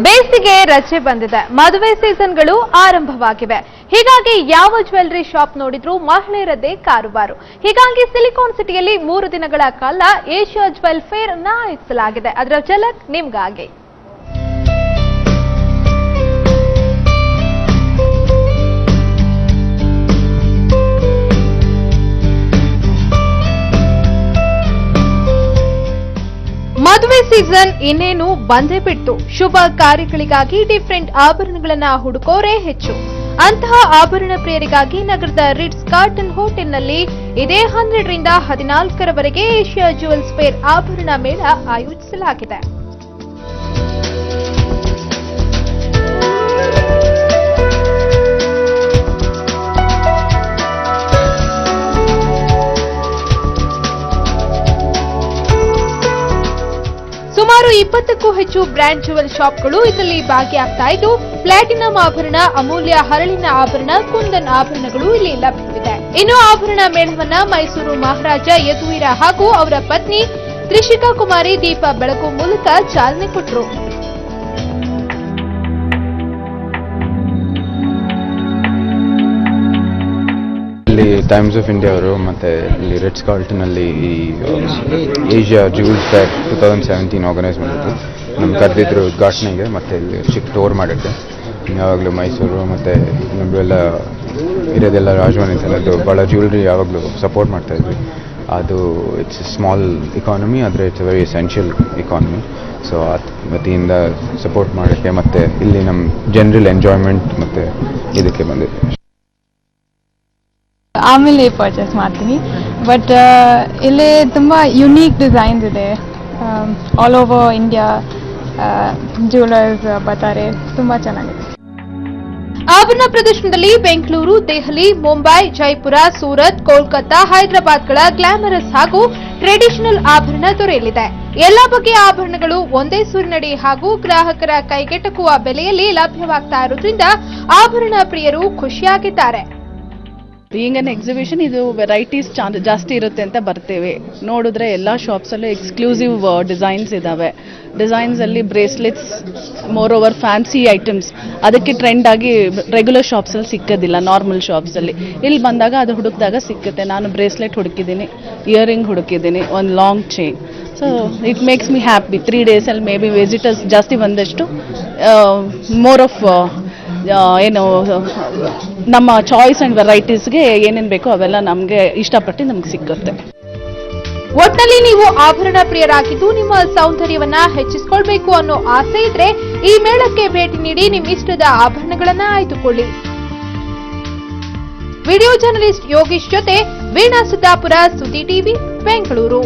ಬೇಸಿಗೆ ರಜೆ ಬಂದಿದೆ, ಮದುವೆ ಸೀಸನ್ಗಳು ಆರಂಭವಾಗಿವೆ. ಹೀಗಾಗಿ ಯಾವ ಜ್ಯುವೆಲ್ಲರಿ ಶಾಪ್ ನೋಡಿದ್ರೂ ಮಹಿಳೆಯರದ್ದೇ ಕಾರುಬಾರು. ಹೀಗಾಗಿ ಸಿಲಿಕಾನ್ ಸಿಟಿಯಲ್ಲಿ 3 ದಿನಗಳ ಕಾಲ ಏಷ್ಯಾ ಜ್ಯುವೆಲ್ ಫೇರ್ ಆಯೋಜಿಸಲಾಗಿದೆ. ಅದರ ಝಲಕ್ ನಿಮ್ಗಾಗಿ. ಮದುವೆ ಸೀಸನ್ ಇನ್ನೇನು ಬಂದೇ ಬಿಟ್ಟು. ಶುಭ ಕಾರ್ಯಗಳಿಗಾಗಿ ಡಿಫರೆಂಟ್ ಆಭರಣಗಳನ್ನ ಹುಡುಕೋರೇ ಹೆಚ್ಚು. ಅಂತಹ ಆಭರಣ ಪ್ರಿಯರಿಗಾಗಿ ನಗರದ ರಿಟ್ಸ್ ಕಾರ್ಟನ್ ಹೋಟೆಲ್ನಲ್ಲಿ ಇದೇ 12ರಿಂದ 14ರವರೆಗೆ ಏಷ್ಯಾ ಜ್ಯುವೆಲ್ಸ್ ಫೇರ್ ಆಭರಣ ಮೇಳ ಆಯೋಜಿಸಲಾಗಿದೆ. ಸುಮಾರು 20ಕ್ಕೂ ಹೆಚ್ಚು ಬ್ರ್ಯಾಂಡ್ ಜ್ಯುವೆಲ್ ಶಾಪ್ಗಳು ಇದರಲ್ಲಿ ಭಾಗಿಯಾಗ್ತಾ ಇದ್ದು, ಪ್ಲಾಟಿನಂ ಆಭರಣ, ಅಮೂಲ್ಯ ಹರಳಿನ ಆಭರಣ, ಕುಂದನ್ ಆಭರಣಗಳು ಇಲ್ಲಿ ಲಭ್ಯವಿದೆ. ಇನ್ನು ಆಭರಣ ಮೇಳವನ್ನ ಮೈಸೂರು ಮಹಾರಾಜ ಯದುವೀರ ಹಾಗೂ ಅವರ ಪತ್ನಿ ತ್ರಿಷಿಕಾ ಕುಮಾರಿ ದೀಪ ಬೆಳಕು ಮೂಲಕ ಚಾಲನೆ ಕೊಟ್ಟರು. ಇಲ್ಲಿ ಟೈಮ್ಸ್ ಆಫ್ ಇಂಡಿಯಾ ಅವರು ಮತ್ತು ಇಲ್ಲಿ ರಿಟ್ಸ್ ಕಾರ್ಲ್ಟನಲ್ಲಿ ಈ ಏಷ್ಯಾ ಜ್ಯುವೆಲ್ಸ್ ಫೇರ್ 2017 ಆರ್ಗನೈಸ್ ಮಾಡಿದ್ರು. ನಮ್ಗೆ ಕರೆದಿದ್ರು ಉದ್ಘಾಟನೆಗೆ, ಮತ್ತು ಇಲ್ಲಿ ಚಿಕ್ಕ ಟೂರ್ ಮಾಡಿದ್ದೆ. ಯಾವಾಗಲೂ ಮೈಸೂರು ಮತ್ತು ನಮಗೆಲ್ಲ ಇರೋದೆಲ್ಲ ರಾಜಮನೆತನದ್ದು ಭಾಳ ಜ್ಯುವೆಲ್ರಿ ಯಾವಾಗಲೂ ಸಪೋರ್ಟ್ ಮಾಡ್ತಾಯಿದ್ವಿ. ಅದು ಇಟ್ಸ್ ಸ್ಮಾಲ್ ಇಕಾನಮಿ, ಆದರೆ it's very essential economy. So ವತಿಯಿಂದ ಸಪೋರ್ಟ್ ಮಾಡೋಕ್ಕೆ ಮತ್ತು ಇಲ್ಲಿ ನಮ್ಮ ಜನರಲ್ ಎಂಜಾಯ್ಮೆಂಟ್ ಮತ್ತು ಇದಕ್ಕೆ ಬಂದಿದೆ. ಆಮೇಲೆ ಪರ್ಚೇಸ್ ಮಾಡ್ತೀನಿ. ಬಟ್ ಇಲ್ಲಿ ತುಂಬ ಯುನೀಕ್ ಡಿಸೈನ್ಸ್ ಇದೆ. ಆಲ್ ಓವರ್ ಇಂಡಿಯಾ ಜ್ಯುವೆಲರ್ಸ್ ಬರ್ತಾರೆ, ತುಂಬ ಚೆನ್ನಾಗಿದೆ. ಆಭರಣ ಪ್ರದರ್ಶನದಲ್ಲಿ ಬೆಂಗಳೂರು, ದೆಹಲಿ, ಮುಂಬೈ, ಜೈಪುರ, ಸೂರತ್, ಕೋಲ್ಕತ್ತಾ, ಹೈದರಾಬಾದ್ಗಳ ಗ್ಲಾಮರಸ್ ಹಾಗೂ ಟ್ರೆಡಿಷನಲ್ ಆಭರಣ ದೊರೆಯಲಿದೆ. ಎಲ್ಲಾ ಬಗೆಯ ಆಭರಣಗಳು ಒಂದೇ ಸೂರಿನಡಿ ಹಾಗೂ ಗ್ರಾಹಕರ ಕೈಗೆಟಕುವ ಬೆಲೆಯಲ್ಲಿ ಲಭ್ಯವಾಗ್ತಾ ಇರೋದ್ರಿಂದ ಆಭರಣ ಪ್ರಿಯರು ಖುಷಿಯಾಗಿದ್ದಾರೆ. ಬೀಯಿಂಗ್ ಅನ್ ಎಕ್ಸಿಬಿಷನ್, ಇದು ವೆರೈಟೀಸ್ ಜಾಸ್ತಿ ಇರುತ್ತೆ ಅಂತ ಬರ್ತೇವೆ. ನೋಡಿದ್ರೆ ಎಲ್ಲ ಶಾಪ್ಸಲ್ಲೂ ಎಕ್ಸ್ಕ್ಲೂಸಿವ್ ಡಿಸೈನ್ಸ್ ಇದ್ದಾವೆ. ಡಿಸೈನ್ಸಲ್ಲಿ bracelets, moreover fancy items, ಅದಕ್ಕೆ ಟ್ರೆಂಡ್ ಆಗಿ ರೆಗ್ಯುಲರ್ ಶಾಪ್ಸಲ್ಲಿ ಸಿಕ್ಕೋದಿಲ್ಲ, ನಾರ್ಮಲ್ ಶಾಪ್ಸಲ್ಲಿ. ಇಲ್ಲಿ ಬಂದಾಗ ಅದು ಹುಡುಕಿದಾಗ ಸಿಕ್ಕುತ್ತೆ. ನಾನು ಬ್ರೇಸ್ಲೆಟ್ ಹುಡುಕಿದ್ದೀನಿ, ಇಯರಿಂಗ್ ಹುಡುಕಿದ್ದೀನಿ, ಒಂದು long chain. So it makes me happy. 3 ಡೇಸಲ್ಲಿ ಮೇ ಬಿ ವಿಸಿಟರ್ಸ್ ಜಾಸ್ತಿ ಬಂದಷ್ಟು ಮೋರ್ ಆಫ್ ಏನು ನಮ್ಮ ಚಾಯ್ಸ್ ಅಂಡ್ ವೆರೈಟೀಸ್ಗೆ ಏನೇನು ಬೇಕೋ ಅವೆಲ್ಲ ನಮಗೆ ಇಷ್ಟಪಟ್ಟು ನಮ್ಗೆ ಸಿಕ್ಕುತ್ತೆ. ಒಟ್ನಲ್ಲಿ ನೀವು ಆಭರಣ ಪ್ರಿಯರಾಗಿದ್ದು ನಿಮ್ಮ ಸೌಂದರ್ಯವನ್ನ ಹೆಚ್ಚಿಸಿಕೊಳ್ಬೇಕು ಅನ್ನೋ ಆಸೆ ಇದ್ರೆ ಈ ಮೇಳಕ್ಕೆ ಭೇಟಿ ನೀಡಿ ನಿಮ್ಮ ಇಷ್ಟದ ಆಭರಣಗಳನ್ನ ಆಯ್ದುಕೊಳ್ಳಿ. ವಿಡಿಯೋ ಜರ್ನಲಿಸ್ಟ್ ಯೋಗೀಶ್ ಜೊತೆ ವೀಣಾ ಸಿದ್ದಾಪುರ, ಸುದ್ದಿ ಟಿವಿ, ಬೆಂಗಳೂರು.